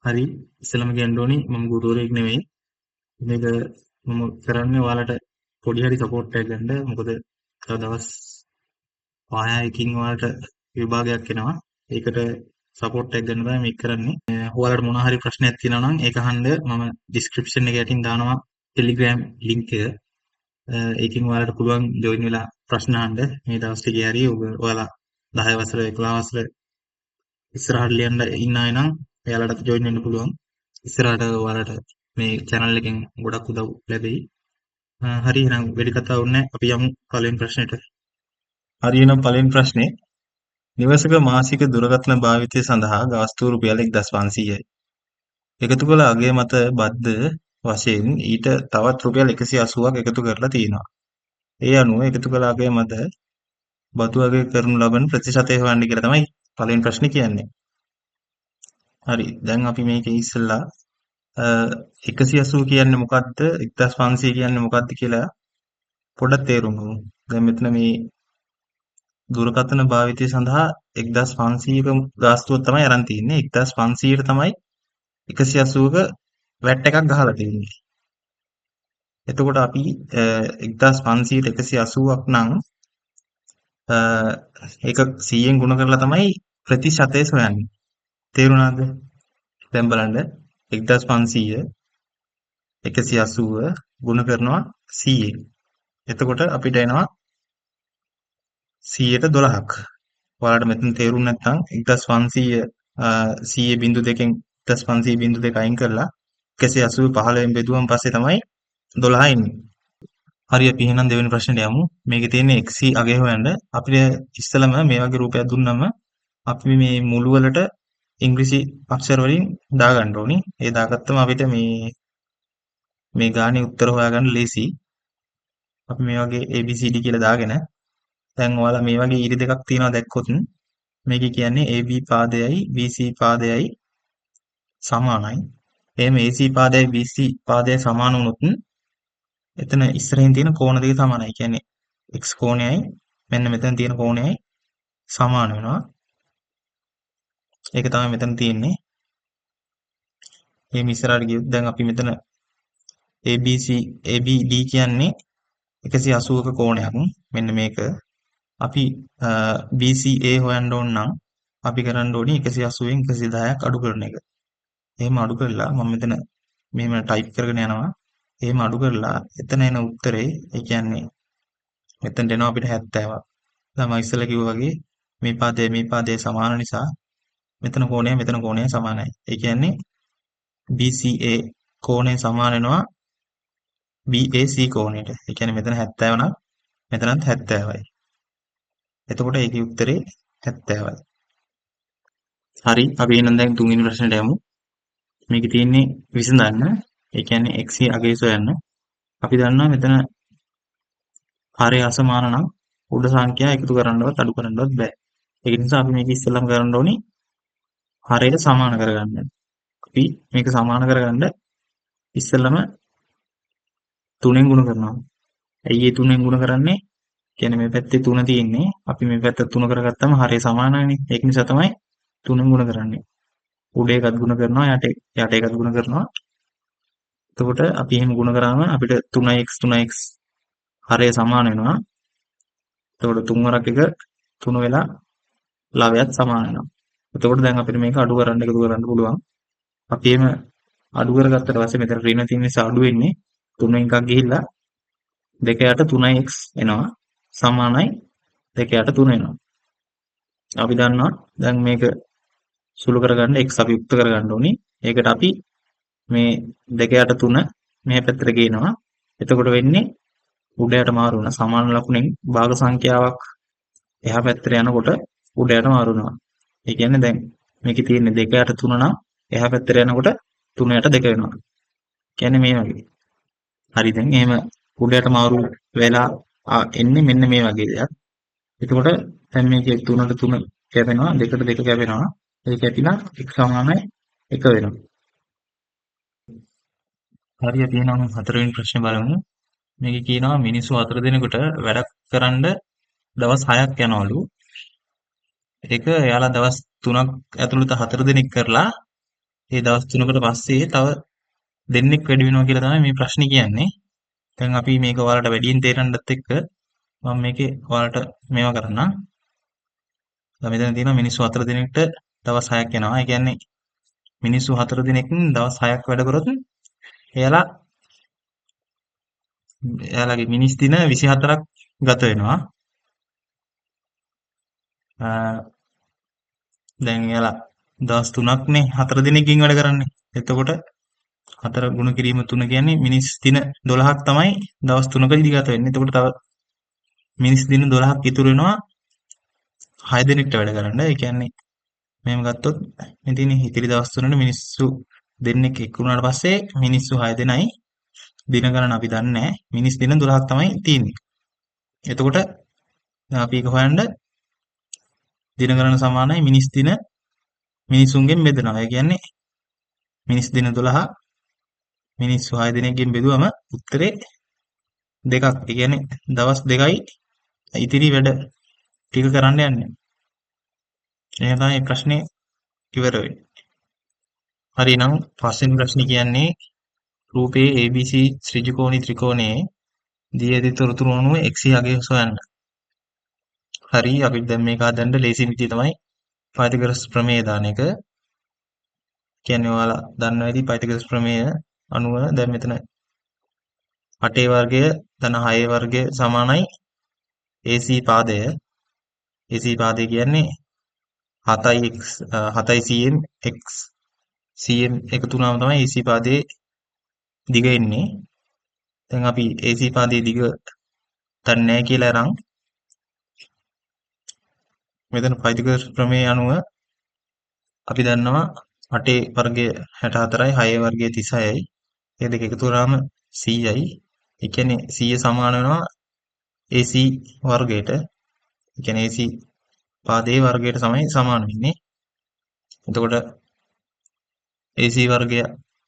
හරි ඉස්සෙල්ලාම කියන්න ඕනි මම ගුරුවරයෙක් නෙවෙයි. මේක මම කරන්නේ ඔයාලට පොඩි හරි සපෝට් එකක් ගන්න. මොකද තව දවස් 5-6කින් ඔයාලට විභාගයක් එනවා. ඒකට සපෝට් එකක් ගන්න තමයි මේක කරන්නේ. ඔයාලට මොනවා හරි ප්‍රශ්නයක් තියෙනවා නම් ඒක අහන්න මම ඩිස්ක්‍රිප්ෂන් එක යටින් දානවා Telegram link එක. ඒකෙන් ඔයාලට පුළුවන් ජොයින් වෙලා ප්‍රශ්න අහන්න. මේ දවස් ටිකේ හරි ඔයාලා 10 වසර 11 වසර ඉස්සරහට ලියන්න ඉන්න අය නම් එයාලට ජොයින් වෙන්න පුළුවන්. ඉස්සරහට ඔයාලට මේ channel එකෙන් ගොඩක් උදව් ලැබෙයි. හරි එහෙනම් වැඩි කතා වුන්නේ නැහැ. අපි යමු පළවෙනි ප්‍රශ්නෙට. හරි එහෙනම් පළවෙනි ප්‍රශ්නේ නිවසක මාසික දුරකථන භාවිතය සඳහා ගාස්තු රුපියල් 1500යි. එකතු කළ අගය මත බද්ධ වශයෙන් ඊට තවත් රුපියල් 180ක් එකතු කරලා තියෙනවා. ඒ අනුව එකතු කළ අගය මත බදු අගය කරනු ලබන ප්‍රතිශතය හොයන්න කියලා තමයි පළවෙනි ප්‍රශ්නේ කියන්නේ. හරි දැන් අපි මේකේ ඉස්සෙල්ලා 180 කියන්නේ මොකක්ද 1500 කියන්නේ මොකක්ද කියලා පොඩ්ඩක් තේරුම් ගමු. දැන් මෙතන මේ දුරකථන භාවිතය සඳහා 1500ක ගාස්තුවක් තමයි අරන් තින්නේ. 1500ට තමයි 180ක වැට් එකක් ගහලා තින්නේ. එතකොට අපි 1500ට 180ක් නම් ඒක 100ෙන් ගුණ කරලා තමයි ප්‍රතිශතය හොයන්නේ. තේරුණාද? දැන් බලන්න 1500 180 ගුණ කරනවා 100ෙන්. එතකොට අපිට එනවා 100ට 12ක්. ඔයාලට මෙතන තේරුම් නැත්නම් 1500 100 බිංදු දෙකෙන් 1500 බිංදු දෙක අයින් කරලා 180 15න් බෙදුවම පස්සේ තමයි 12 එන්නේ. හරි අපි එහෙනම් දෙවෙනි ප්‍රශ්නෙට යමු. මේකේ තියෙන xc අගය හොයන්න අපිට ඉස්සෙල්ලම මේ වගේ රූපයක් දුන්නම අපි මේ මුළු වලට ඉංග්‍රීසි අක්ෂර වලින් දාගන්න ඕනි. ඒ දාගත්තම අපිට මේ ගානේ උත්තර හොයාගන්න ලේසි. අපි මේ වගේ ABCD කියලා දාගෙන දැන් ඔයාලා මේ වගේ ඉරි දෙකක් තියෙනවා දැක්කොත් මේකේ කියන්නේ AB පාදයයි BC පාදයයි සමානයි. එහෙම AC පාදයයි BC පාදයයි සමාන වුණොත් එතන ඉස්සරහින් තියෙන කෝණ දෙක සමානයි. කියන්නේ x කෝණයයි මෙන්න මෙතන තියෙන කෝණයයි සමාන වෙනවා. ඒක තමයි මෙතන තියෙන්නේ. මේ ඉස්සරහට ගියොත් දැන් අපි මෙතන ABC ABD කියන්නේ 180ක කෝණයක්. මෙන්න මේක. අපි BCA හොයන්න ඕන නම් අපි කරන්න ඕනේ 180න් 110ක් අඩු කරන එක. එහෙම අඩු කරලා මම මෙතන මෙහෙම ටයිප් කරගෙන යනවා. එහෙම අඩු කරලා එතන එන උත්තරේ ඒ කියන්නේ මෙතනට එනවා අපිට 70ක්. දැන් මම ඉස්සෙල්ලා කිව්වා වගේ මේ පාදයේ සමාන නිසා මෙතන කෝණය සමානයි. ඒ කියන්නේ BCA කෝණය සමාන වෙනවා BAC කෝණයට. ඒ කියන්නේ මෙතන 70 නම් මෙතනත් 70යි. එතකොට ඒකේ උත්තරේ 70යි. හරි අපි එහෙනම් දැන් තුන්වෙනි ප්‍රශ්නෙට යමු. මේකේ තියෙන්නේ විසඳන්න. ඒ කියන්නේ x අගය සොයන්න. අපි දන්නවා මෙතන හරය අසමාන නම් උඩ සංඛ්‍යා එකතු කරන්නවත් අඩු කරන්නවත් බෑ. ඒක නිසා අපි මේක ඉස්සෙල්ලාම කරන්න ඕනේ හරයට සමාන කරගන්න. අපි මේක සමාන කරගන්න ඉස්සෙල්ලාම 3ෙන් ගුණ කරනවා. ඇයි ඒ 3ෙන් ගුණ කරන්නේ? කියන්නේ මේ පැත්තේ 3 තියෙන්නේ. අපි මේ පැත්ත 3 කරගත්තම හරය සමානයිනේ. ඒක නිසා තමයි 3ෙන් ගුණ කරන්නේ. උඩ එකත් ගුණ කරනවා යට එකත් ගුණ කරනවා. එතකොට අපි එහෙම ගුණ කරාම අපිට 3x හරය සමාන වෙනවා. එතකොට 3 වරක් එක 3 වෙලා ලවයත් සමාන වෙනවා. එතකොට දැන් අපිට මේක අඩු කරන්න එකතු කරන්න පුළුවන්. අපි එහෙම අඩු කරගත්තට පස්සේ මෙතන ඍණ තියෙන නිසා අඩු වෙන්නේ 3 එකක් ගිහිල්ලා 2 යට 3x එනවා. සමානයි 2 යට 3 එනවා. අපි දන්නවා දැන් මේක සුළු කරගන්න x අපි යුක්ත කරගන්න ඕනි. ඒකට අපි මේ 2 යට 3 මේ පැත්තට ගේනවා. එතකොට වෙන්නේ උඩ යට මාරු වෙන සමාන ලකුණෙන් භාග සංඛ්‍යාවක් එහා පැත්තට යනකොට උඩ යට මාරු වෙනවා. ඒ කියන්නේ දැන් මේකේ තියෙන්නේ 2 යට 3 නම් එහා පැත්තට යනකොට 3 යට 2 වෙනවා. කියන්නේ මේ වගේ. හරි දැන් එහෙම උඩ යට මාරු වෙලා එන්නේ මෙන්න මේ වගේ දෙයක්. එතකොට දැන් මේකේ 3ට 3 කැපෙනවා 2ට 2 කැපෙනවා. ඒක ඇතිලා x සමානයි 1 වෙනවා. හරි අපි එහෙනම් හතරවෙනි ප්‍රශ්නේ බලමු. මේකේ කියනවා මිනිස්සු 4 දිනකට වැඩක් කරන්න දවස් 6ක් යනවලු. ඒක එයාලා දවස් 3ක් ඇතුළත 4 දිනක් කරලා ඒ දවස් 3කට පස්සේ තව දෙන්නෙක් වැඩි වෙනවා කියලා තමයි මේ ප්‍රශ්නේ කියන්නේ. දැන් අපි මේක ඔයාලට වැඩියෙන් තේරෙන්නත් එක්ක මම මේකේ ඔයාලට මේවා කරන්නම්. දැන් මෙතන තියෙනවා මිනිස්සු 4 දිනකට දවස් 6ක් යනවා. ඒ කියන්නේ මිනිස්සු 4 දිනකින් දවස් 6ක් වැඩ කරොත් එයාලා එයාලගේ මිනිස් දින 24ක් ගත වෙනවා. අ, දැන් එයාලා දවස් 3ක්නේ 4 දිනකින් වැඩ කරන්නේ. එතකොට 4 ගුණ කිරීම 3 කියන්නේ මිනිස් දින 12ක් තමයි දවස් 3කදී ගත වෙන්නේ. එතකොට තව මිනිස් දින 12ක් ඉතුරු වෙනවා 6 දිනකට වැඩ කරන්න. ඒ කියන්නේ මෙහෙම ගත්තොත් ඉතින් ඉතිරි දවස් 3ට මිනිස්සු දෙන්නෙක් එක් වුණාට පස්සේ මිනිස්සු 6 දෙනයි දින ගණන අපි දන්නේ නැහැ. මිනිස් දින 12ක් තමයි තියෙන්නේ. එතකොට දැන් අපි ඒක හොයන්න දින ගණන සමානයි මිනිස් දින මිනිසුන්ගෙන් බෙදනවා. ඒ කියන්නේ මිනිස් දින 12 මිනිස්සු 6 දිනකින් බෙදුවම උත්තරේ දෙකක්. ඒ කියන්නේ දවස් 2යි ඉතිරි වැඩ ටික කරන්න යන්නේ. එහෙනම් තමයි ප්‍රශ්නේ ඉවර වෙන්නේ. හරි නම් පස්වෙනි ප්‍රශ්නේ කියන්නේ රූපයේ ABC ත්‍රිජ්‍යකෝණී ත්‍රිකෝණයේ දී ඇති තොරතුරු අනුව x අගය සොයන්න. හරි අපි දැන් මේක හදන්න ලේසි විදිය තමයි පයිතගොරස් ප්‍රමේය දාන එක. කියන්නේ ඔයාලා දන්නවා ඇති පයිතගොරස් ප්‍රමේය අනුව දැන් මෙතන 8 වර්ගය ධන 6 වර්ගය සමානයි AC පාදය. AC පාදය කියන්නේ 7x 7 cm x cm එකතු වුණාම තමයි AC පාදයේ දිග එන්නේ. දැන් අපි AC පාදයේ දිග දන්නේ නැහැ කියලා අරන් මෙතන පයිතගොරස් ප්‍රමේය අනුව අපි දන්නවා 8 වර්ගය 64යි 6 වර්ගය 36යි. ඒ දෙක එකතු කරාම 100යි. ඒ කියන්නේ 100 සමාන වෙනවා AC වර්ගයට. ඒ කියන්නේ AC පාදයේ වර්ගයට තමයි සමාන වෙන්නේ. එතකොට AC වර්ගය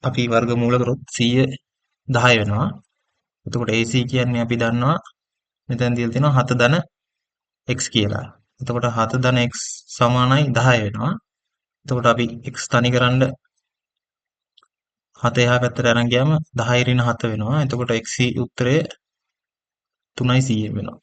අපි වර්ගමූල කරොත් 110 වෙනවා. එතකොට AC කියන්නේ අපි දන්නවා මෙතන දීලා තියෙනවා 7 ධන x කියලා. එතකොට 7 ධන x සමානයි 10 වෙනවා. එතකොට අපි x තනි කරන්න 7 එහා පැත්තට අරන් ගියාම 10 ඍණ 7 වෙනවා. එතකොට x උත්තරය 3.100 වෙනවා.